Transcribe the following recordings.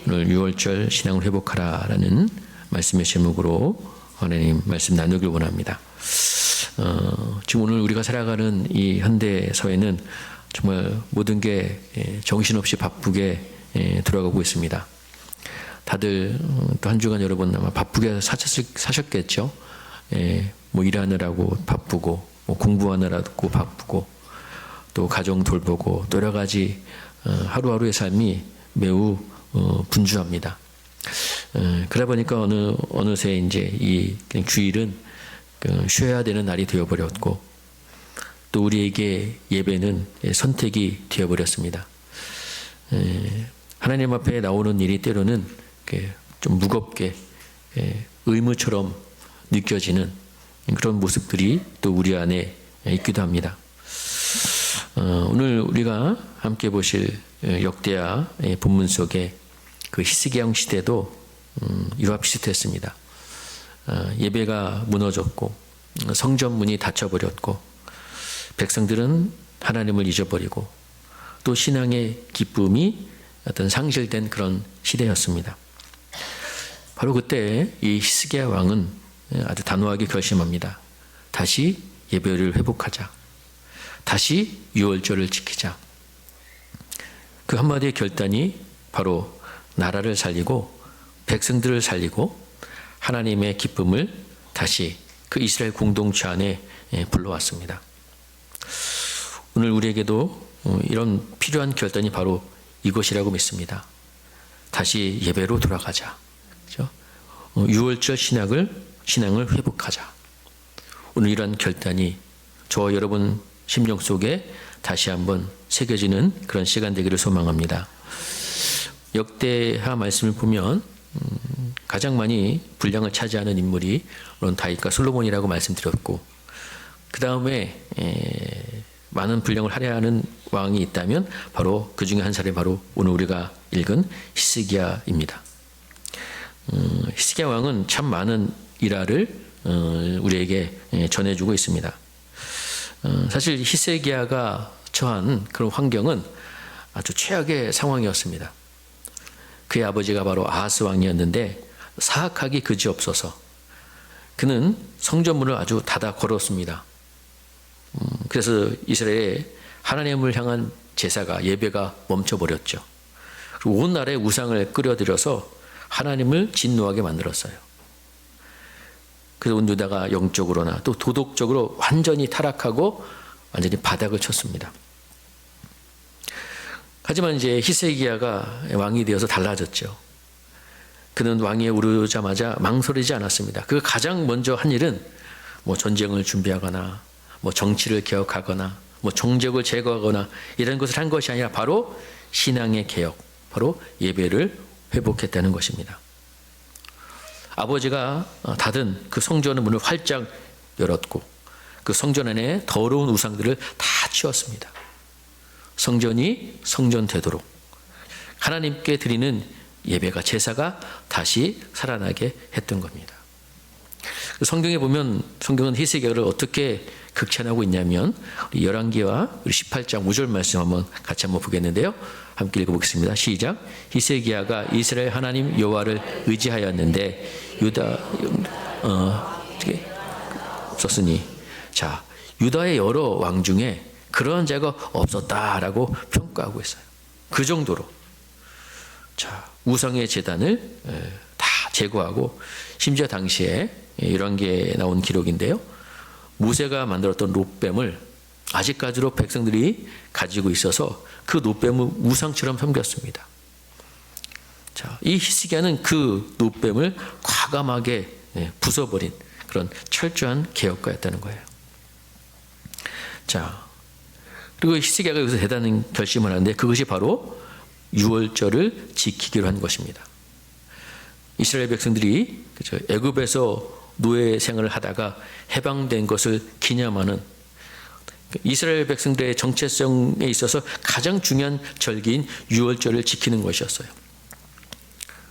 오늘 6월절 신앙을 회복하라라는 말씀의 제목으로 하나님 말씀 나누길 원합니다. 지금 오늘 우리가 살아가는 이 현대 사회는 정말 모든 게 정신없이 바쁘게 돌아가고 있습니다. 다들 또 한 주간 여러분 아마 바쁘게 사셨겠죠. 뭐 일하느라고 바쁘고, 뭐 공부하느라고 바쁘고, 또 가정 돌보고, 또 여러 가지 하루하루의 삶이 매우 분주합니다. 그러다 보니까 어느새 이제 이 그냥 주일은 쉬어야 되는 날이 되어버렸고, 또 우리에게 예배는 선택이 되어버렸습니다. 하나님 앞에 나오는 일이 때로는 좀 무겁게 의무처럼 느껴지는 그런 모습들이 또 우리 안에 있기도 합니다. 오늘 우리가 함께 보실 역대하 본문 속에 그 히스기야 왕 시대도 이와 비슷했습니다. 예배가 무너졌고 성전 문이 닫혀버렸고 백성들은 하나님을 잊어버리고 또 신앙의 기쁨이 어떤 상실된 그런 시대였습니다. 바로 그때 이 히스기야 왕은 아주 단호하게 결심합니다. 다시 예배를 회복하자. 다시 유월절을 지키자. 그 한마디의 결단이 바로 나라를 살리고 백성들을 살리고 하나님의 기쁨을 다시 그 이스라엘 공동체 안에 불러왔습니다. 오늘 우리에게도 이런 필요한 결단이 바로 이것이라고 믿습니다. 다시 예배로 돌아가자. 그렇죠? 유월절 신앙을 회복하자. 오늘 이런 결단이 저와 여러분 심령 속에 다시 한번 새겨지는 그런 시간 되기를 소망합니다. 역대하 말씀을 보면 가장 많이 분량을 차지하는 인물이 물론 다윗과 솔로몬이라고 말씀드렸고, 그 다음에 많은 분량을 할애하는 왕이 있다면 바로 그 중에 한 사람이 바로 오늘 우리가 읽은 히스기야입니다. 히스기야 왕은 참 많은 일화를 우리에게 전해주고 있습니다. 사실 히스기야가 처한 그런 환경은 아주 최악의 상황이었습니다. 그의 아버지가 바로 아하스 왕이었는데 사악하기 그지없어서 그는 성전문을 아주 닫아 걸었습니다. 그래서 이스라엘의 하나님을 향한 제사가 예배가 멈춰버렸죠. 그리고 온 나라의 우상을 끌어들여서 하나님을 진노하게 만들었어요. 그래서 온 유다가 영적으로나 또 도덕적으로 완전히 타락하고 완전히 바닥을 쳤습니다. 하지만 이제 히스기야가 왕이 되어서 달라졌죠. 그는 왕위에 오르자마자 망설이지 않았습니다. 그 가장 먼저 한 일은 뭐 전쟁을 준비하거나 뭐 정치를 개혁하거나 뭐 종족을 제거하거나 이런 것을 한 것이 아니라 바로 신앙의 개혁, 바로 예배를 회복했다는 것입니다. 아버지가 닫은 그 성전의 문을 활짝 열었고 그 성전 안에 더러운 우상들을 다 치웠습니다. 성전이 성전 되도록 하나님께 드리는 예배가 제사가 다시 살아나게 했던 겁니다. 성경에 보면 성경은 히스기야를 어떻게 극찬하고 있냐면 우리 열왕기와 우리 18장 5절 말씀 같이 한번 보겠는데요. 함께 읽어보겠습니다. 시작. 히스기야가 이스라엘 하나님 여호와를 의지하였는데 유다 없었으니, 자, 유다의 여러 왕 중에 그러한 자가 없었다라고 평가하고 있어요. 그 정도로. 자, 우상의 제단을 다 제거하고, 심지어 당시에 열왕기에 나온 기록인데요. 모세가 만들었던 롯뱀을 아직까지도 백성들이 가지고 있어서 그 롯뱀을 우상처럼 섬겼습니다. 자, 이 히스기야는 그 롯뱀을 과감하게 부숴버린 그런 철저한 개혁가였다는 거예요. 자, 그리고 히스기야가 여기서 대단한 결심을 하는데 그것이 바로 유월절을 지키기로 한 것입니다. 이스라엘 백성들이 애굽에서 노예 생활을 하다가 해방된 것을 기념하는 이스라엘 백성들의 정체성에 있어서 가장 중요한 절기인 유월절을 지키는 것이었어요.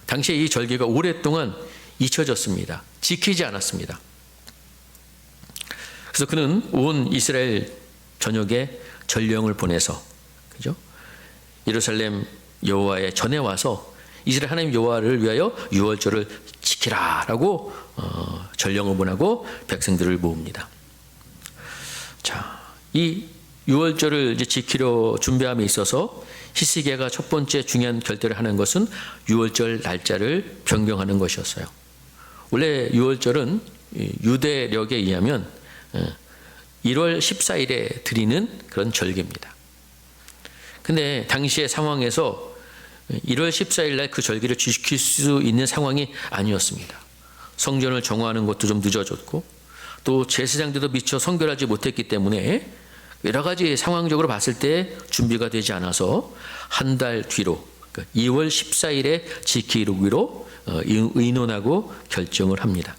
당시에 이 절기가 오랫동안 잊혀졌습니다. 지키지 않았습니다. 그래서 그는 온 이스라엘 전역에 전령을 보내서, 그죠? 예루살렘 여호와의 전에 와서 이스라엘 하나님 여호와를 위하여 유월절을 지키라라고 전령을 보내고 백성들을 모읍니다. 자, 이 유월절을 이제 지키려 준비함에 있어서 히스기야가 첫 번째 중요한 결정을 하는 것은 유월절 날짜를 변경하는 것이었어요. 원래 유월절은 유대력에 의하면 1월 14일에 드리는 그런 절기입니다. 근데 당시의 상황에서 1월 14일 날 그 절기를 지킬 수 있는 상황이 아니었습니다. 성전을 정화하는 것도 좀 늦어졌고 또 제사장들도 미처 성결하지 못했기 때문에 여러 가지 상황적으로 봤을 때 준비가 되지 않아서 한 달 뒤로 2월 14일에 지키기로 의논하고 결정을 합니다.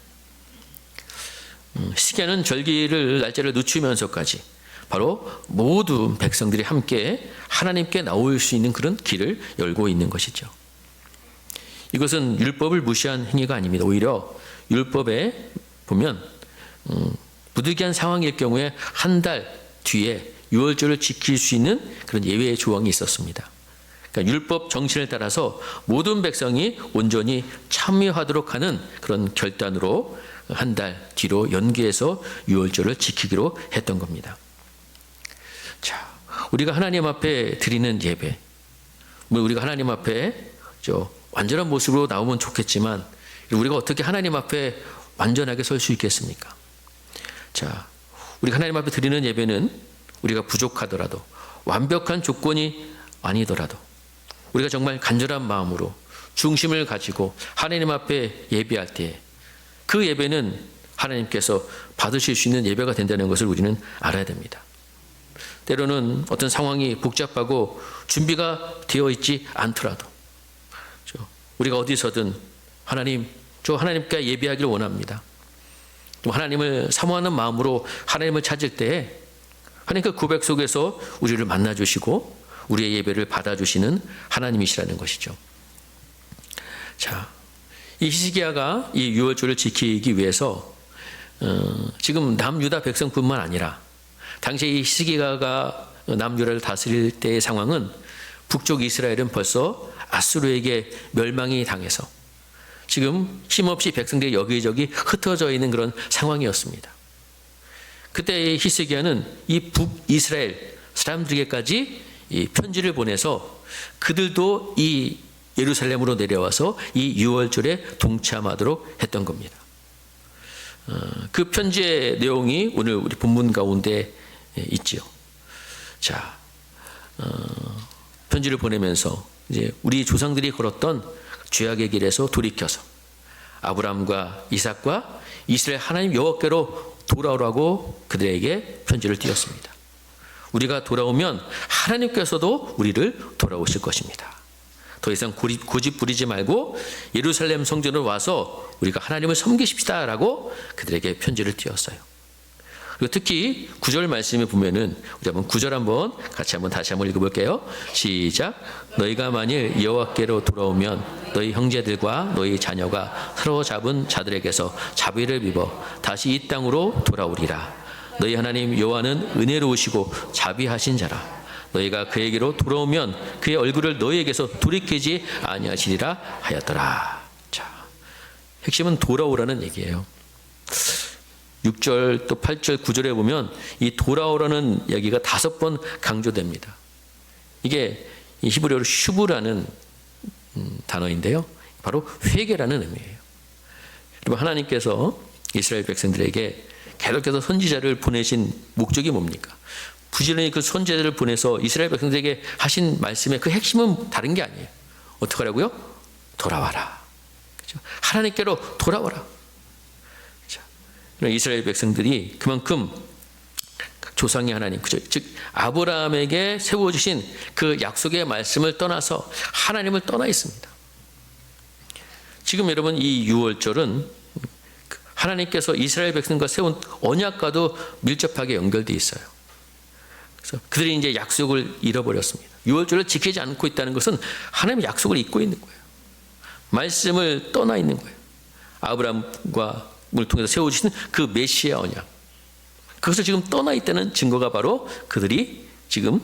히스기야는 절기를 날짜를 늦추면서까지 바로 모든 백성들이 함께 하나님께 나올 수 있는 그런 길을 열고 있는 것이죠. 이것은 율법을 무시한 행위가 아닙니다. 오히려 율법에 보면 부득이한 상황일 경우에 한 달 뒤에 유월절을 지킬 수 있는 그런 예외의 조항이 있었습니다. 그러니까 율법 정신을 따라서 모든 백성이 온전히 참여하도록 하는 그런 결단으로 한 달 뒤로 연기해서 유월절을 지키기로 했던 겁니다. 자, 우리가 하나님 앞에 드리는 예배, 우리가 하나님 앞에 완전한 모습으로 나오면 좋겠지만 우리가 어떻게 하나님 앞에 완전하게 설 수 있겠습니까? 자, 우리가 하나님 앞에 드리는 예배는 우리가 부족하더라도 완벽한 조건이 아니더라도 우리가 정말 간절한 마음으로 중심을 가지고 하나님 앞에 예배할 때 그 예배는 하나님께서 받으실 수 있는 예배가 된다는 것을 우리는 알아야 됩니다. 때로는 어떤 상황이 복잡하고 준비가 되어 있지 않더라도 우리가 어디서든 하나님, 저 하나님께 예배하기를 원합니다. 또 하나님을 사모하는 마음으로 하나님을 찾을 때 하나님 그 고백 속에서 우리를 만나주시고 우리의 예배를 받아주시는 하나님이시라는 것이죠. 자, 이 히스기야가 이 유월절을 지키기 위해서 지금 남유다 백성뿐만 아니라 당시 이 히스기야가 남유다를 다스릴 때의 상황은 북쪽 이스라엘은 벌써 아수르에게 멸망이 당해서 지금 힘없이 백성들이 여기저기 흩어져 있는 그런 상황이었습니다. 그때 히스기야는 이 북이스라엘 사람들에게까지 이 편지를 보내서 그들도 이 예루살렘으로 내려와서 이 유월절에 동참하도록 했던 겁니다. 그 편지의 내용이 오늘 우리 본문 가운데 있지요. 자, 편지를 보내면서 이제 우리 조상들이 걸었던 죄악의 길에서 돌이켜서 아브라함과 이삭과 이스라엘 하나님 여호와께로 돌아오라고 그들에게 편지를 띄웠습니다. 우리가 돌아오면 하나님께서도 우리를 돌아오실 것입니다. 더 이상 고집 부리지 말고 예루살렘 성전으로 와서 우리가 하나님을 섬기십시다라고 그들에게 편지를 띄웠어요. 그리고 특히 9절 말씀에 보면은 우리 한번 9절 한번 같이 다시 한번 읽어볼게요. 시작. 너희가 만일 여호와께로 돌아오면 너희 형제들과 너희 자녀가 사로잡은 자들에게서 자비를 입어 다시 이 땅으로 돌아오리라. 너희 하나님 여호와는 은혜로우시고 자비하신 자라. 너희가 그에게로 돌아오면 그의 얼굴을 너희에게서 돌이키지 아니하시리라 하였더라. 자, 핵심은 돌아오라는 얘기예요. 6절 또 8절 9절에 보면 이 돌아오라는 얘기가 5번 강조됩니다. 이게 히브리어로 슈브라는 단어인데요. 바로 회개라는 의미예요. 그리고 하나님께서 이스라엘 백성들에게 계속해서 선지자를 보내신 목적이 뭡니까? 부지런히 그 선지자를 보내서 이스라엘 백성들에게 하신 말씀의 그 핵심은 다른 게 아니에요. 어떻게 하라고요? 돌아와라. 그렇죠? 하나님께로 돌아와라. 이스라엘 백성들이 그만큼 조상의 하나님, 즉 아브라함에게 세워주신 그 약속의 말씀을 떠나서 하나님을 떠나 있습니다. 지금 여러분 이 유월절은 하나님께서 이스라엘 백성과 세운 언약과도 밀접하게 연결되어 있어요. 그래서 그들이 이제 약속을 잃어버렸습니다. 유월절을 지키지 않고 있다는 것은 하나님의 약속을 잊고 있는 거예요. 말씀을 떠나 있는 거예요. 아브라함과 을 통해서 세워주신 그 메시아 언약, 그것을 지금 떠나 있다는 증거가 바로 그들이 지금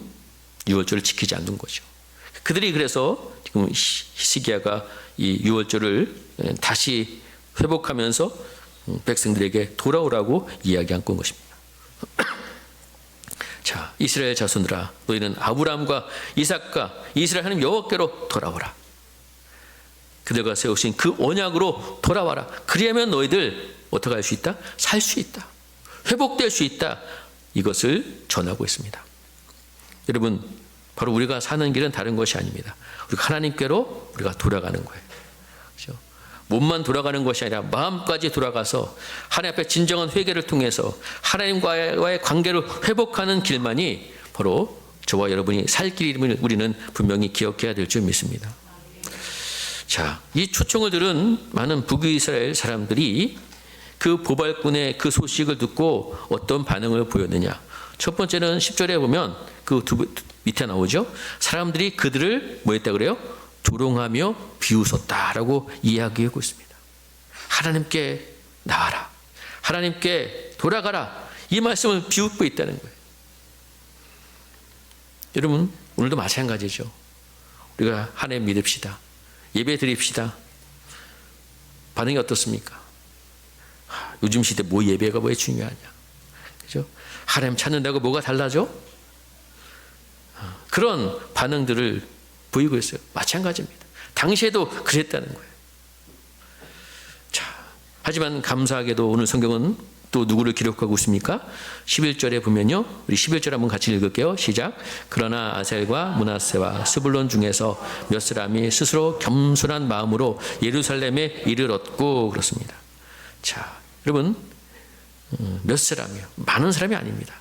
유월절을 지키지 않는 거죠. 그들이 그래서 지금 히스기야가 이 유월절을 다시 회복하면서 백성들에게 돌아오라고 이야기한 것입니다. 자, 이스라엘 자손들아, 너희는 아브라함과 이삭과 이스라엘 하나님 여호와께로 돌아오라. 그들과 세우신 그 언약으로 돌아와라. 그리하면 너희들 어떻게 할 수 있다? 살 수 있다. 회복될 수 있다. 이것을 전하고 있습니다. 여러분, 바로 우리가 사는 길은 다른 것이 아닙니다. 우리가 하나님께로 우리가 돌아가는 거예요. 그렇죠? 몸만 돌아가는 것이 아니라 마음까지 돌아가서 하나님 앞에 진정한 회개를 통해서 하나님과의 관계를 회복하는 길만이 바로 저와 여러분이 살 길임을 우리는 분명히 기억해야 될 줄 믿습니다. 자, 이 초청을 들은 많은 북이스라엘 사람들이 그 보발꾼의 그 소식을 듣고 어떤 반응을 보였느냐. 첫 번째는 10절에 보면 그 밑에 나오죠. 사람들이 그들을 뭐 했다 그래요? 조롱하며 비웃었다라고 이야기하고 있습니다. 하나님께 나와라. 하나님께 돌아가라. 이 말씀을 비웃고 있다는 거예요. 여러분, 오늘도 마찬가지죠. 우리가 하나님 믿읍시다. 예배 드립시다. 반응이 어떻습니까? 요즘 시대 뭐 예배가 왜 중요하냐? 그죠? 하나님 찾는다고 뭐가 달라져? 그런 반응들을 보이고 있어요. 마찬가지입니다. 당시에도 그랬다는 거예요. 자, 하지만 감사하게도 오늘 성경은 또 누구를 기록하고 있습니까? 11절에 보면요. 우리 11절 한번 같이 읽을게요. 시작. 그러나 아셀과 므낫세와 스불론 중에서 몇 사람이 스스로 겸손한 마음으로 예루살렘에 이르렀고 그렇습니다. 자, 여러분, 몇 사람이요? 많은 사람이 아닙니다.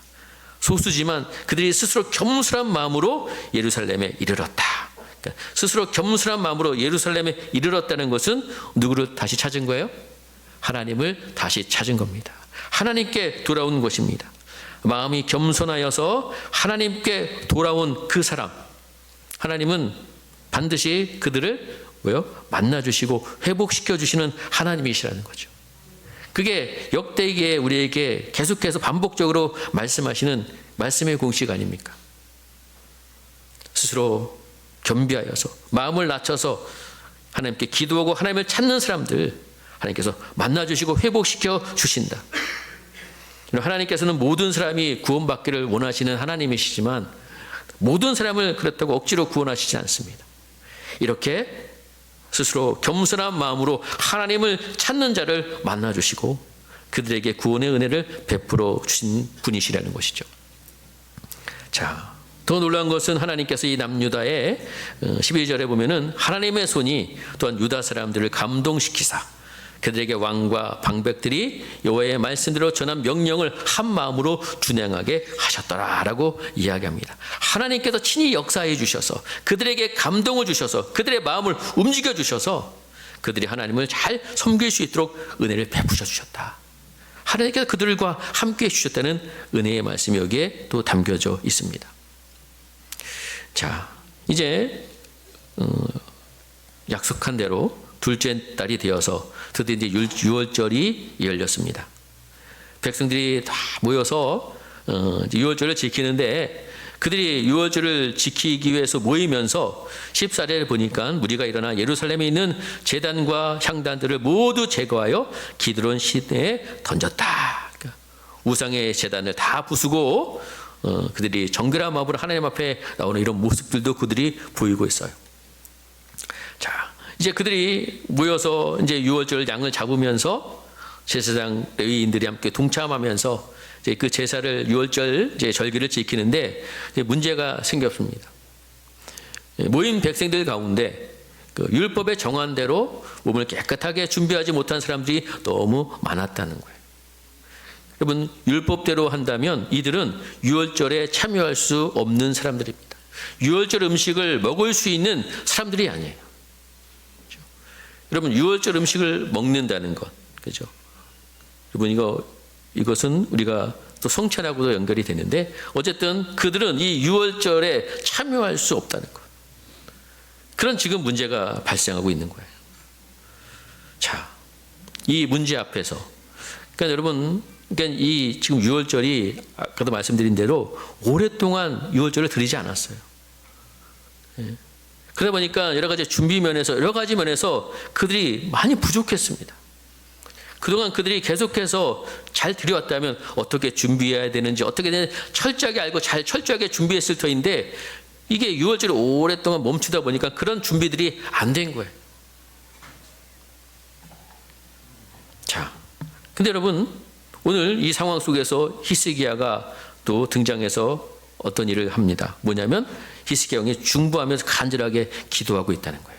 소수지만 그들이 스스로 겸손한 마음으로 예루살렘에 이르렀다. 그러니까 스스로 겸손한 마음으로 예루살렘에 이르렀다는 것은 누구를 다시 찾은 거예요? 하나님을 다시 찾은 겁니다. 하나님께 돌아온 것입니다. 마음이 겸손하여서 하나님께 돌아온 그 사람, 하나님은 반드시 그들을 만나주시고 회복시켜주시는 하나님이시라는 거죠. 그게 역대기에 우리에게 계속해서 반복적으로 말씀하시는 말씀의 공식 아닙니까? 스스로 겸비하여서 마음을 낮춰서 하나님께 기도하고 하나님을 찾는 사람들 하나님께서 만나주시고 회복시켜 주신다. 하나님께서는 모든 사람이 구원받기를 원하시는 하나님이시지만 모든 사람을 그렇다고 억지로 구원하시지 않습니다. 이렇게 스스로 겸손한 마음으로 하나님을 찾는 자를 만나주시고 그들에게 구원의 은혜를 베풀어 주신 분이시라는 것이죠. 자, 더 놀라운 것은 하나님께서 이 남유다의 12절에 보면은 하나님의 손이 또한 유다 사람들을 감동시키사 그들에게 왕과 방백들이 여호와의 말씀대로 전한 명령을 한 마음으로 준행하게 하셨더라라고 이야기합니다. 하나님께서 친히 역사해 주셔서 그들에게 감동을 주셔서 그들의 마음을 움직여 주셔서 그들이 하나님을 잘 섬길 수 있도록 은혜를 베푸셔 주셨다. 하나님께서 그들과 함께 해 주셨다는 은혜의 말씀이 여기에 또 담겨져 있습니다. 자, 이제 약속한 대로 둘째 달이 되어서 드디어 이제 유월절이 열렸습니다. 백성들이 다 모여서 유월절을 지키는데 그들이 유월절을 지키기 위해서 모이면서 14절을 보니까 무리가 일어나 예루살렘에 있는 제단과 향단들을 모두 제거하여 기드론 시내에 던졌다. 그러니까 우상의 제단을 다 부수고 그들이 정결한 마음으로 하나님 앞에 나오는 이런 모습들도 그들이 보이고 있어요. 자, 이제 그들이 모여서 이제 유월절 양을 잡으면서 제사장 레위인들이 함께 동참하면서 이제 그 제사를 유월절 이제 절기를 지키는데 이제 문제가 생겼습니다. 모인 백성들 가운데 그 율법에 정한 대로 몸을 깨끗하게 준비하지 못한 사람들이 너무 많았다는 거예요. 여러분, 율법대로 한다면 이들은 유월절에 참여할 수 없는 사람들입니다. 유월절 음식을 먹을 수 있는 사람들이 아니에요. 여러분, 유월절 음식을 먹는다는 것, 그죠? 여러분, 이것은 우리가 또 성찬하고도 연결이 되는데, 어쨌든 그들은 이 유월절에 참여할 수 없다는 것. 그런 지금 문제가 발생하고 있는 거예요. 자, 이 문제 앞에서, 그러니까 여러분, 그러니까 이 지금 유월절이 아까도 말씀드린 대로 오랫동안 유월절을 드리지 않았어요. 그러다 보니까 여러 가지 준비 면에서 여러 가지 면에서 그들이 많이 부족했습니다. 그동안 그들이 계속해서 잘 들여왔다면 어떻게 준비해야 되는지 어떻게 철저하게 알고 잘 철저하게 준비했을 터인데 이게 6월절이 오랫동안 멈추다 보니까 그런 준비들이 안 된 거예요. 자, 근데 여러분 오늘 이 상황 속에서 히스기야가 또 등장해서 어떤 일을 합니다. 뭐냐면 히스기야 왕이 중보하면서 간절하게 기도하고 있다는 거예요.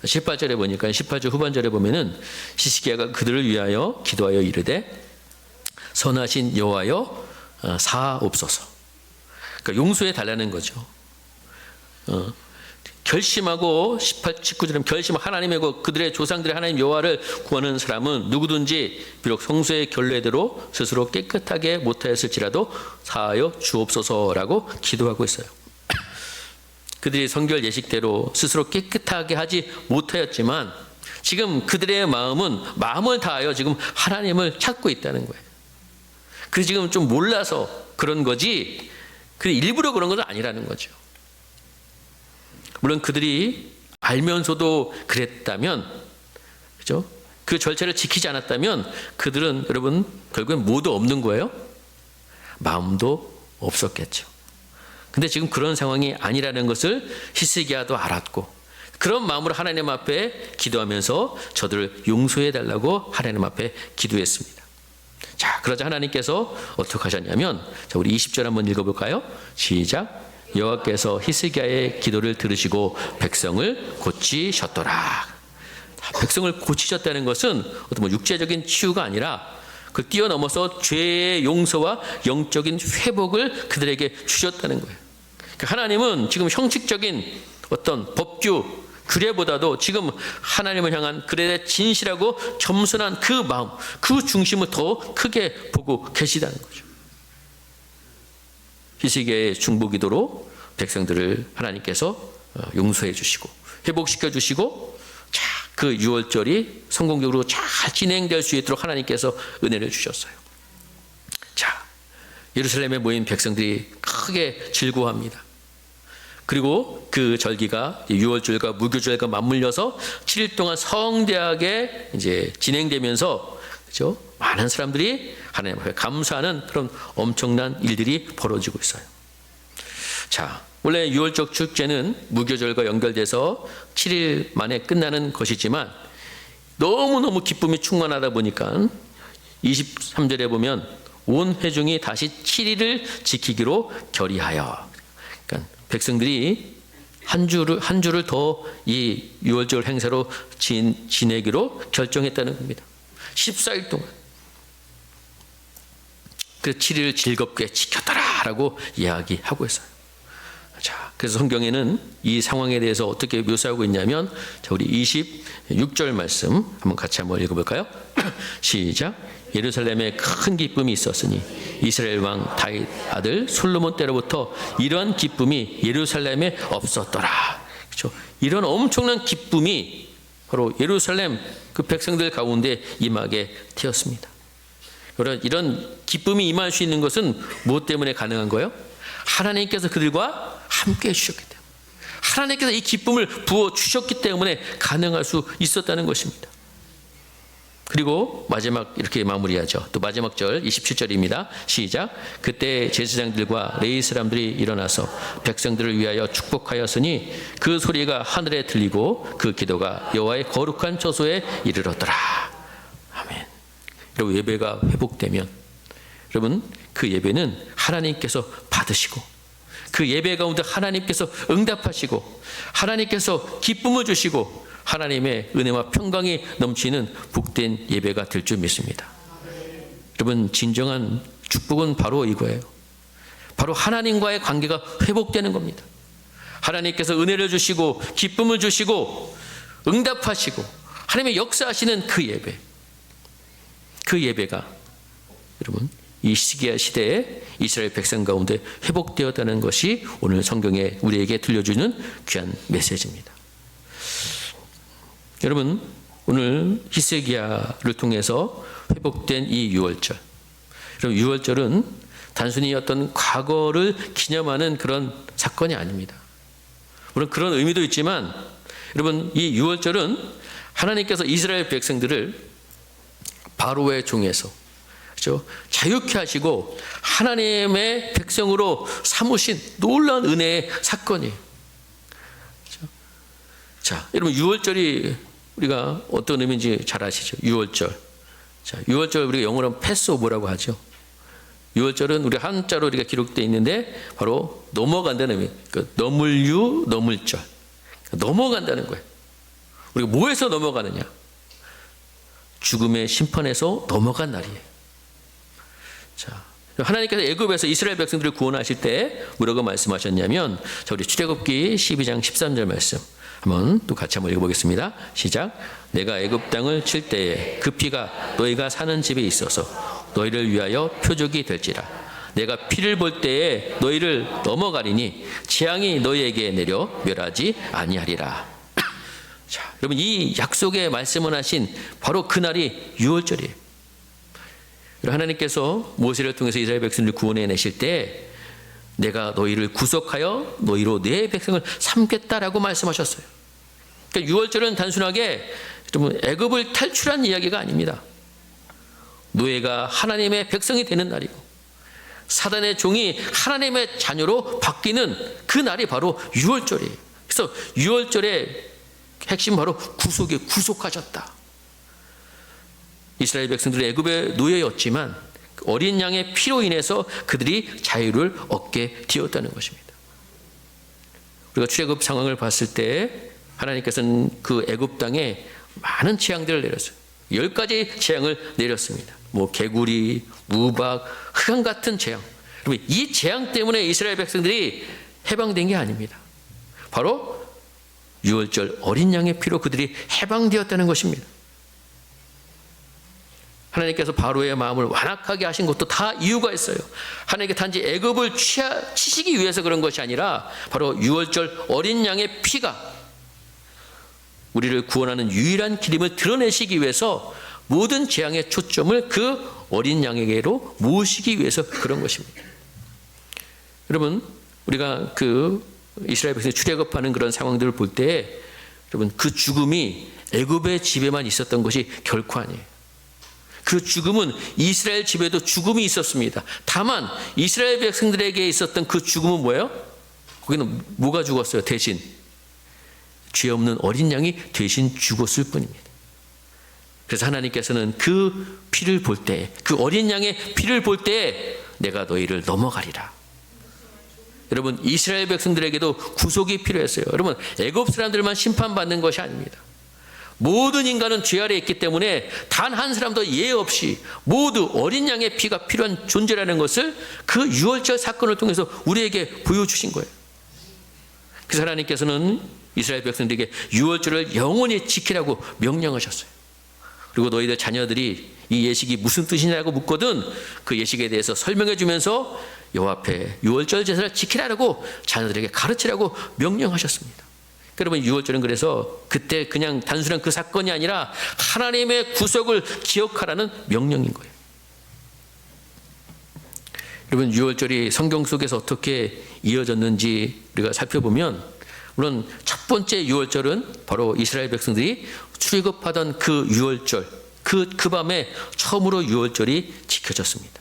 18절에 보니까 18절 후반절에 보면은 히스기야가 그들을 위하여 기도하여 이르되 선하신 여호와여 사옵소서. 그러니까 용서해 달라는 거죠. 결심하고 19절에 결심 하나님이고 그들의 조상들의 하나님 여호와를 구하는 사람은 누구든지 비록 성소의 결례대로 스스로 깨끗하게 못하였을지라도 사하여 주옵소서라고 기도하고 있어요. 그들이 성결 예식대로 스스로 깨끗하게 하지 못하였지만 지금 그들의 마음을 다하여 지금 하나님을 찾고 있다는 거예요. 그 지금 좀 몰라서 그런 거지 그 일부러 그런 건 아니라는 거죠. 물론 그들이 알면서도 그랬다면, 그죠? 그 절차를 지키지 않았다면 그들은 여러분 결국엔 뭐도 없는 거예요. 마음도 없었겠죠. 근데 지금 그런 상황이 아니라는 것을 히스기야도 알았고 그런 마음으로 하나님 앞에 기도하면서 저들을 용서해 달라고 하나님 앞에 기도했습니다. 자, 그러자 하나님께서 어떻게 하셨냐면 자, 우리 20절 한번 읽어볼까요? 시작. 여호와께서 히스기야의 기도를 들으시고 백성을 고치셨더라. 백성을 고치셨다는 것은 어떤 뭐 육체적인 치유가 아니라 그 뛰어넘어서 죄의 용서와 영적인 회복을 그들에게 주셨다는 거예요. 그러니까 하나님은 지금 형식적인 어떤 법규 규례보다도 지금 하나님을 향한 그들의 진실하고 겸손한 그 마음, 그 중심을 더 크게 보고 계시다는 거죠. 히스기야의 중보기도로 백성들을 하나님께서 용서해 주시고 회복시켜 주시고 자, 그 유월절이 성공적으로 잘 진행될 수 있도록 하나님께서 은혜를 주셨어요. 자, 예루살렘에 모인 백성들이 크게 즐거워합니다. 그리고 그 절기가 유월절과 무교절과 맞물려서 7일 동안 성대하게 이제 진행되면서 그렇죠? 많은 사람들이 하나님 앞에 감사하는 그런 엄청난 일들이 벌어지고 있어요. 자, 원래 유월절 축제는 무교절과 연결돼서 7일 만에 끝나는 것이지만 너무너무 기쁨이 충만하다 보니까 23절에 보면 온 회중이 다시 7일을 지키기로 결의하여, 그러니까 백성들이 한 주를 더 이 유월절 행사로 지내기로 결정했다는 겁니다. 14일 동안 그 7일을 즐겁게 지켰더라라고 이야기하고 있어요. 자, 그래서 성경에는 이 상황에 대해서 어떻게 묘사하고 있냐면 자, 우리 26절 말씀 한번 같이 한번 읽어볼까요? 시작. 예루살렘에 큰 기쁨이 있었으니 이스라엘 왕 다윗 아들 솔로몬 때로부터 이러한 기쁨이 예루살렘에 없었더라. 그렇죠? 이런 엄청난 기쁨이 바로 예루살렘 그 백성들 가운데 임하게 되었습니다. 이런 기쁨이 임할 수 있는 것은 무엇 때문에 가능한 거예요? 하나님께서 그들과 함께 해주셨기 때문에, 하나님께서 이 기쁨을 부어주셨기 때문에 가능할 수 있었다는 것입니다. 그리고 마지막 이렇게 마무리하죠. 또 마지막 절 27절입니다. 시작. 그때 제사장들과 레위 사람들이 일어나서 백성들을 위하여 축복하였으니 그 소리가 하늘에 들리고 그 기도가 여호와의 거룩한 처소에 이르렀더라. 아멘. 여러분, 예배가 회복되면 여러분 그 예배는 하나님께서 받으시고 그 예배 가운데 하나님께서 응답하시고 하나님께서 기쁨을 주시고 하나님의 은혜와 평강이 넘치는 복된 예배가 될 줄 믿습니다. 여러분, 진정한 축복은 바로 이거예요. 바로 하나님과의 관계가 회복되는 겁니다. 하나님께서 은혜를 주시고 기쁨을 주시고 응답하시고 하나님의 역사하시는 그 예배, 그 예배가 여러분 이 시기야 시대에 이스라엘 백성 가운데 회복되었다는 것이 오늘 성경에 우리에게 들려주는 귀한 메시지입니다. 여러분, 오늘 히스기야를 통해서 회복된 이 유월절, 여러분 유월절은 단순히 어떤 과거를 기념하는 그런 사건이 아닙니다. 물론 그런 의미도 있지만 여러분 이 유월절은 하나님께서 이스라엘 백성들을 바로의 종에서 그렇죠? 자유케 하시고 하나님의 백성으로 삼으신 놀라운 은혜의 사건이에요. 그렇죠? 자, 여러분 유월절이 우리가 어떤 의미인지 잘 아시죠? 유월절. 자, 유월절 우리가 영어로 패스오버라고 하죠. 유월절은 우리 한자로 우리가 기록되어 있는데 바로 넘어간다는 의미. 그러니까 넘을유 넘을절. 넘어간다는 거예요. 우리가 뭐에서 넘어가느냐? 죽음의 심판에서 넘어간 날이에요. 자, 하나님께서 애굽에서 이스라엘 백성들을 구원하실 때 뭐라고 말씀하셨냐면, 자, 우리 출애굽기 12장 13절 말씀 한번 또 같이 한번 읽어보겠습니다. 시작. 내가 애굽 땅을 칠 때에 그 피가 너희가 사는 집에 있어서 너희를 위하여 표적이 될지라. 내가 피를 볼 때에 너희를 넘어가리니 재앙이 너희에게 내려 멸하지 아니하리라. 자, 여러분 이 약속의 말씀을 하신 바로 그날이 유월절이에요. 하나님께서 모세를 통해서 이스라엘 백성을 구원해내실 때 내가 너희를 구속하여 너희로 내 백성을 삼겠다라고 말씀하셨어요. 그러니까 유월절은 단순하게 좀 애굽을 탈출한 이야기가 아닙니다. 노예가 하나님의 백성이 되는 날이고 사단의 종이 하나님의 자녀로 바뀌는 그 날이 바로 유월절이에요. 그래서 유월절의 핵심 바로 구속에 구속하셨다. 이스라엘 백성들은 애굽의 노예였지만 어린 양의 피로 인해서 그들이 자유를 얻게 되었다는 것입니다. 우리가 출애굽 상황을 봤을 때 하나님께서는 그 애굽 땅에 많은 재앙들을 내렸어요. 10가지 재앙을 내렸습니다. 뭐 개구리, 무박, 흑암 같은 재앙. 그러면 이 재앙 때문에 이스라엘 백성들이 해방된 게 아닙니다. 바로 유월절 어린 양의 피로 그들이 해방되었다는 것입니다. 하나님께서 바로의 마음을 완악하게 하신 것도 다 이유가 있어요. 하나님께 단지 애굽을 치시기 위해서 그런 것이 아니라 바로 유월절 어린 양의 피가 우리를 구원하는 유일한 길임을 드러내시기 위해서 모든 재앙의 초점을 그 어린 양에게로 모으시기 위해서 그런 것입니다. 여러분 우리가 그 이스라엘 백성이 출애굽하는 그런 상황들을 볼 때 여러분 그 죽음이 애굽의 집에만 있었던 것이 결코 아니에요. 그 죽음은 이스라엘 집에도 죽음이 있었습니다. 다만 이스라엘 백성들에게 있었던 그 죽음은 뭐예요? 거기는 뭐가 죽었어요? 대신 죄 없는 어린 양이 대신 죽었을 뿐입니다. 그래서 하나님께서는 그 피를 볼 때, 그 어린 양의 피를 볼 때 내가 너희를 넘어가리라. 여러분 이스라엘 백성들에게도 구속이 필요했어요. 여러분 애굽 사람들만 심판받는 것이 아닙니다. 모든 인간은 죄 아래에 있기 때문에 단 한 사람도 예외 없이 모두 어린 양의 피가 필요한 존재라는 것을 그 유월절 사건을 통해서 우리에게 보여주신 거예요. 그래서 하나님께서는 이스라엘 백성들에게 유월절을 영원히 지키라고 명령하셨어요. 그리고 너희들 자녀들이 이 예식이 무슨 뜻이냐고 묻거든 그 예식에 대해서 설명해 주면서 여호와 앞에 유월절 제사를 지키라고 자녀들에게 가르치라고 명령하셨습니다. 여러분 유월절은 그래서 그때 그냥 단순한 그 사건이 아니라 하나님의 구속을 기억하라는 명령인 거예요. 여러분 유월절이 성경 속에서 어떻게 이어졌는지 우리가 살펴보면 물론 첫 번째 유월절은 바로 이스라엘 백성들이 출애굽하던 그 유월절 그 밤에 처음으로 유월절이 지켜졌습니다.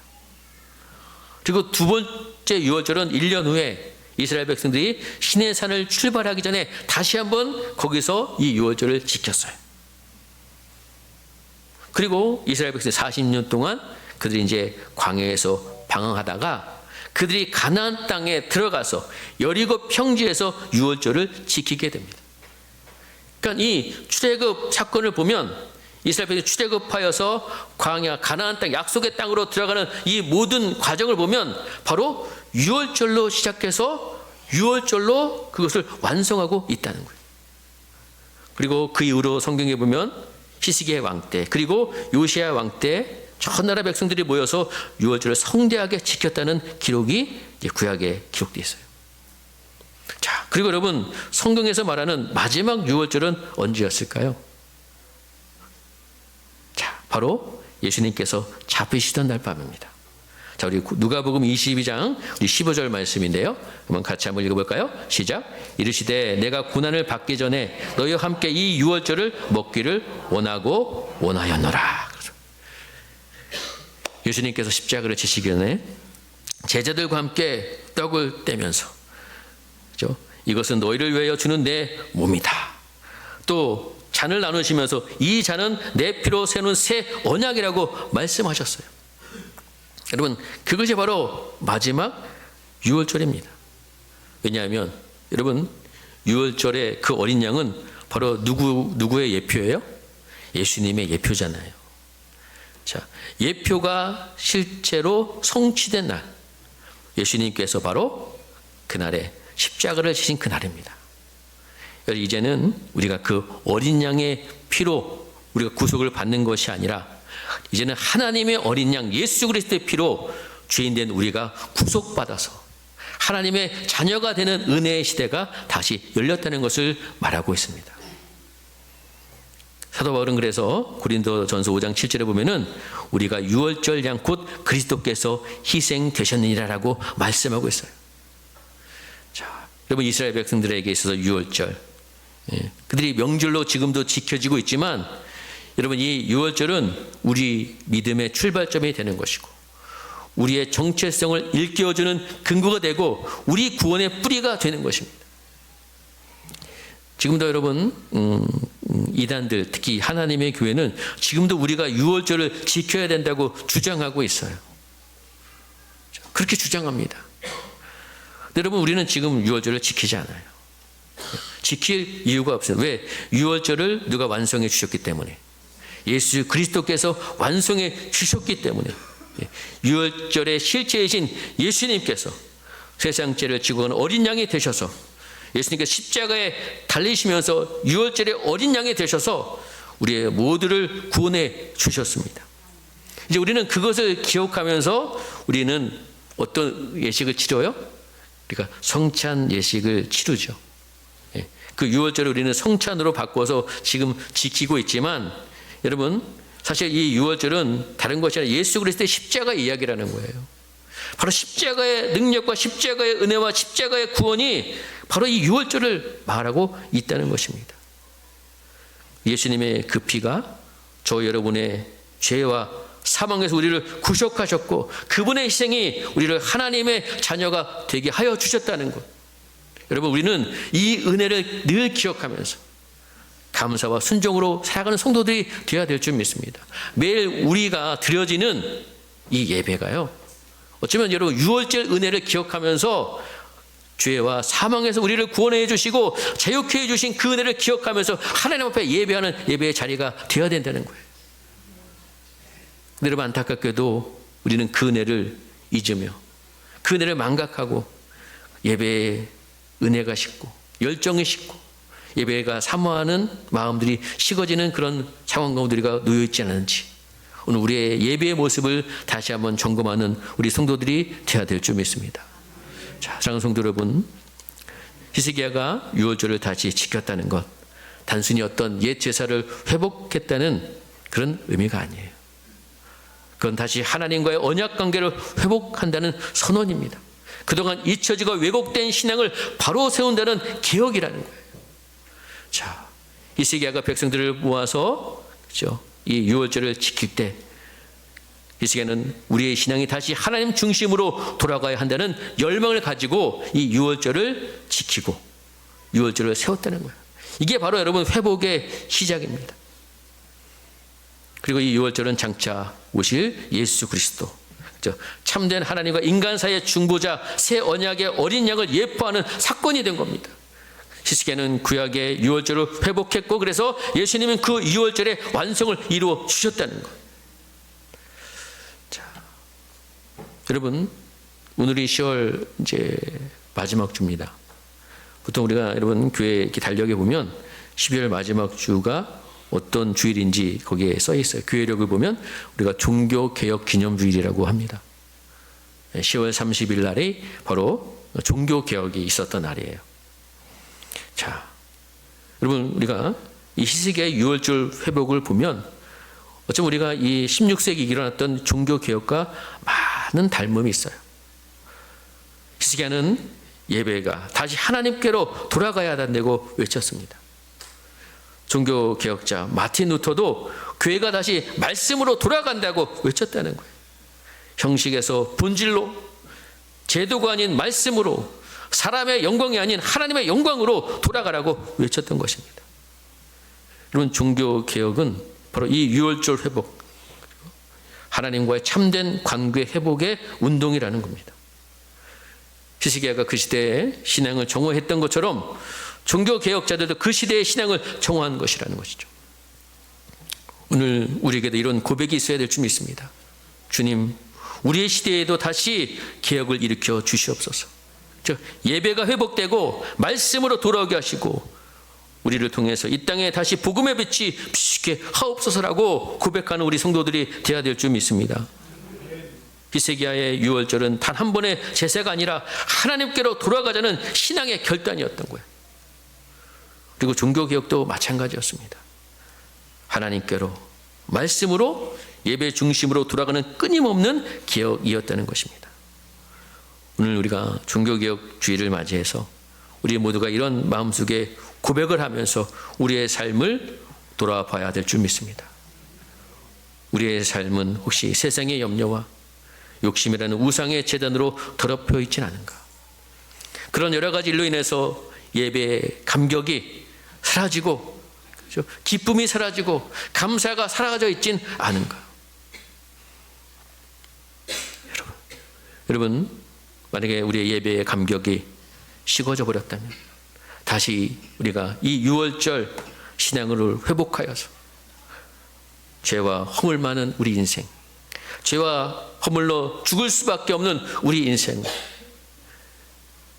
그리고 두 번째 유월절은 1년 후에 이스라엘 백성들이 시내산을 출발하기 전에 다시 한번 거기서 이 유월절을 지켰어요. 그리고 이스라엘 백성이 40년 동안 그들이 이제 광야에서 방황하다가 그들이 가나안 땅에 들어가서 여리고 평지에서 유월절을 지키게 됩니다. 그러니까 이 출애굽 사건을 보면 이스라엘 백성이 출애굽하여서 광야 가나안 땅 약속의 땅으로 들어가는 이 모든 과정을 보면 바로 유월절로 시작해서 유월절로 그것을 완성하고 있다는 거예요. 그리고 그 이후로 성경에 보면 히스기야 왕 때 그리고 요시야 왕 때 전 나라 백성들이 모여서 유월절을 성대하게 지켰다는 기록이 이제 구약에 기록되어 있어요. 자, 그리고 여러분 성경에서 말하는 마지막 유월절은 언제였을까요? 자, 바로 예수님께서 잡히시던 날 밤입니다. 자, 우리 누가복음 22장 우리 15절 말씀인데요. 한번 같이 한번 읽어볼까요? 시작. 이르시되 내가 고난을 받기 전에 너희와 함께 이 유월절을 먹기를 원하고 원하였노라. 예수님께서 십자가를 지시기 전에 제자들과 함께 떡을 떼면서, 그렇죠? 이것은 너희를 위하여 주는 내 몸이다. 또 잔을 나누시면서 이 잔은 내 피로 세우는 새 언약이라고 말씀하셨어요. 여러분, 그것이 바로 마지막 유월절입니다. 왜냐하면 여러분, 유월절의 그 어린 양은 바로 누구의 예표예요? 예수님의 예표잖아요. 자, 예표가 실제로 성취된 날, 예수님께서 바로 그날에 십자가를 지신 그날입니다. 이제는 우리가 그 어린 양의 피로 우리가 구속을 받는 것이 아니라 이제는 하나님의 어린 양 예수 그리스도의 피로 죄인된 우리가 구속받아서 하나님의 자녀가 되는 은혜의 시대가 다시 열렸다는 것을 말하고 있습니다. 사도 바울은 그래서 고린도전서 5장 7절에 보면은 우리가 유월절 양 곧 그리스도께서 희생되셨느니라라고 말씀하고 있어요. 자, 여러분, 이스라엘 백성들에게 있어서 유월절, 그들이 명절로 지금도 지켜지고 있지만 여러분, 이 유월절은 우리 믿음의 출발점이 되는 것이고 우리의 정체성을 일깨워주는 근거가 되고 우리 구원의 뿌리가 되는 것입니다. 지금도 여러분, 이단들, 특히 하나님의 교회는 지금도 우리가 유월절을 지켜야 된다고 주장하고 있어요. 그렇게 주장합니다. 여러분, 우리는 지금 유월절을 지키지 않아요. 지킬 이유가 없어요. 왜? 유월절을 누가 완성해 주셨기 때문에, 예수 그리스도께서 완성해 주셨기 때문에, 유월절의 실체이신 예수님께서 세상 죄를 지고 가는 어린 양이 되셔서 예수님께서 십자가에 달리시면서 유월절의 어린 양이 되셔서 우리의 모두를 구원해 주셨습니다. 이제 우리는 그것을 기억하면서 우리는 어떤 예식을 치러요? 그러니까 성찬 예식을 치르죠. 그 유월절을 우리는 성찬으로 바꿔서 지금 지키고 있지만 여러분, 사실 이 유월절은 다른 것이 아니라 예수 그리스도의 십자가 이야기라는 거예요. 바로 십자가의 능력과 십자가의 은혜와 십자가의 구원이 바로 이 유월절을 말하고 있다는 것입니다. 예수님의 그 피가 저 여러분의 죄와 사망에서 우리를 구속하셨고 그분의 희생이 우리를 하나님의 자녀가 되게 하여 주셨다는 것. 여러분, 우리는 이 은혜를 늘 기억하면서 감사와 순종으로 살아가는 성도들이 되어야 될 줄 믿습니다. 매일 우리가 드려지는 이 예배가요, 어쩌면 여러분 유월절 은혜를 기억하면서 죄와 사망에서 우리를 구원해 주시고 자유케 해 주신 그 은혜를 기억하면서 하나님 앞에 예배하는 예배의 자리가 되어야 된다는 거예요. 여러분, 안타깝게도 우리는 그 은혜를 잊으며 그 은혜를 망각하고 예배의 은혜가 식고 열정이 식고 예배가 사모하는 마음들이 식어지는 그런 상황 가운데 우리가 놓여 있지 않은지 오늘 우리의 예배의 모습을 다시 한번 점검하는 우리 성도들이 되어야 될 줄 믿습니다. 자, 사랑하는 성도 여러분, 히스기야가 유월절을 다시 지켰다는 것, 단순히 어떤 옛 제사를 회복했다는 그런 의미가 아니에요. 그건 다시 하나님과의 언약 관계를 회복한다는 선언입니다. 그동안 잊혀지고 왜곡된 신앙을 바로 세운다는 개혁이라는 거예요. 자, 히스기야가 백성들을 모아서, 그렇죠, 이 유월절을 지킬 때 히스기야는 우리의 신앙이 다시 하나님 중심으로 돌아가야 한다는 열망을 가지고 이 유월절을 지키고 유월절을 세웠다는 거예요. 이게 바로 여러분 회복의 시작입니다. 그리고 이 유월절은 장차 오실 예수 그리스도, 참된 하나님과 인간 사이의 중보자 새 언약의 어린 양을 예표하는 사건이 된 겁니다. 히스기야는 구약의 유월절을 회복했고 그래서 예수님은 그 유월절의 완성을 이루어 주셨다는 것. 자, 여러분, 오늘이 10월 이제 마지막 주입니다. 보통 우리가 여러분 교회 이렇게 달력에 보면 12월 마지막 주가 어떤 주일인지 거기에 써 있어요. 교회력을 보면 우리가 종교개혁 기념주일이라고 합니다. 10월 30일 날이 바로 종교개혁이 있었던 날이에요. 자, 여러분, 우리가 이 히스기야의 유월절 회복을 보면 어쩌면 우리가 이 16세기 일어났던 종교개혁과 많은 닮음이 있어요. 히스기야는 예배가 다시 하나님께로 돌아가야 한다고 외쳤습니다. 종교개혁자 마틴 루터도 교회가 다시 말씀으로 돌아간다고 외쳤다는 거예요. 형식에서 본질로, 제도가 아닌 말씀으로, 사람의 영광이 아닌 하나님의 영광으로 돌아가라고 외쳤던 것입니다. 여러분, 종교개혁은 바로 이 유월절 회복, 하나님과의 참된 관계 회복의 운동이라는 겁니다. 히스기야가 그 시대에 신앙을 정오했던 것처럼 종교개혁자들도 그 시대의 신앙을 정오한 것이라는 것이죠. 오늘 우리에게도 이런 고백이 있어야 될 줄 믿습니다. 주님, 우리의 시대에도 다시 개혁을 일으켜 주시옵소서. 즉, 예배가 회복되고 말씀으로 돌아오게 하시고 우리를 통해서 이 땅에 다시 복음의 빛이 비추게 하옵소서라고 고백하는 우리 성도들이 되어야 될 줄 믿습니다. 히스기야의 유월절은 단 한 번의 제사가 아니라 하나님께로 돌아가자는 신앙의 결단이었던 거예요. 그리고 종교개혁도 마찬가지였습니다. 하나님께로, 말씀으로, 예배 중심으로 돌아가는 끊임없는 개혁이었다는 것입니다. 오늘 우리가 종교개혁 주일을 맞이해서 우리 모두가 이런 마음속에 고백을 하면서 우리의 삶을 돌아봐야 될 줄 믿습니다. 우리의 삶은 혹시 세상의 염려와 욕심이라는 우상의 재단으로 더럽혀 있진 않은가? 그런 여러 가지 일로 인해서 예배의 감격이 사라지고, 그렇죠? 기쁨이 사라지고 감사가 사라져 있진 않은가? 여러분, 만약에 우리의 예배의 감격이 식어져 버렸다면 다시 우리가 이 유월절 신앙을 회복하여서 죄와 허물 많은 우리 인생, 죄와 허물로 죽을 수밖에 없는 우리 인생,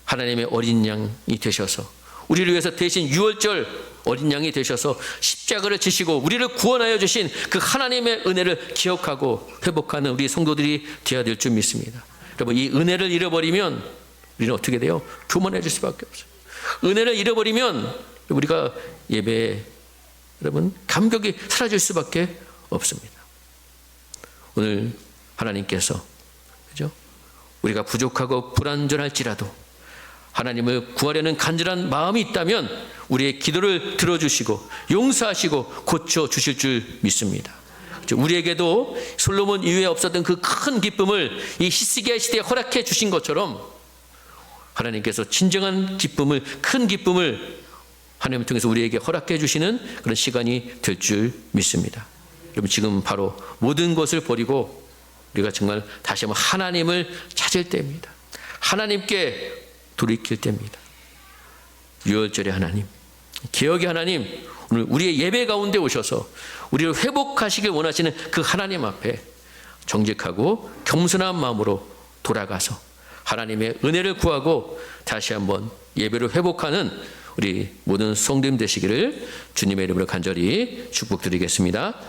하나님의 어린 양이 되셔서 우리를 위해서 대신 유월절 어린 양이 되셔서 십자가를 지시고 우리를 구원하여 주신 그 하나님의 은혜를 기억하고 회복하는 우리 성도들이 되어야 될 줄 믿습니다. 여러분, 이 은혜를 잃어버리면 우리는 어떻게 돼요? 교만해질 수밖에 없어요. 은혜를 잃어버리면 우리가 예배에 여러분 감격이 사라질 수밖에 없습니다. 오늘 하나님께서, 그죠? 우리가 부족하고 불완전할지라도 하나님을 구하려는 간절한 마음이 있다면 우리의 기도를 들어주시고 용서하시고 고쳐주실 줄 믿습니다. 우리에게도 솔로몬 이후에 없었던 그 큰 기쁨을 이 히스기야 시대에 허락해 주신 것처럼 하나님께서 진정한 기쁨을, 큰 기쁨을 하나님을 통해서 우리에게 허락해 주시는 그런 시간이 될 줄 믿습니다. 여러분, 지금 바로 모든 것을 버리고 우리가 정말 다시 한번 하나님을 찾을 때입니다. 하나님께 돌이킬 때입니다. 유월절의 하나님, 개혁의 하나님, 오늘 우리의 예배 가운데 오셔서 우리를 회복하시길 원하시는 그 하나님 앞에 정직하고 겸손한 마음으로 돌아가서 하나님의 은혜를 구하고 다시 한번 예배를 회복하는 우리 모든 성도님 되시기를 주님의 이름으로 간절히 축복드리겠습니다.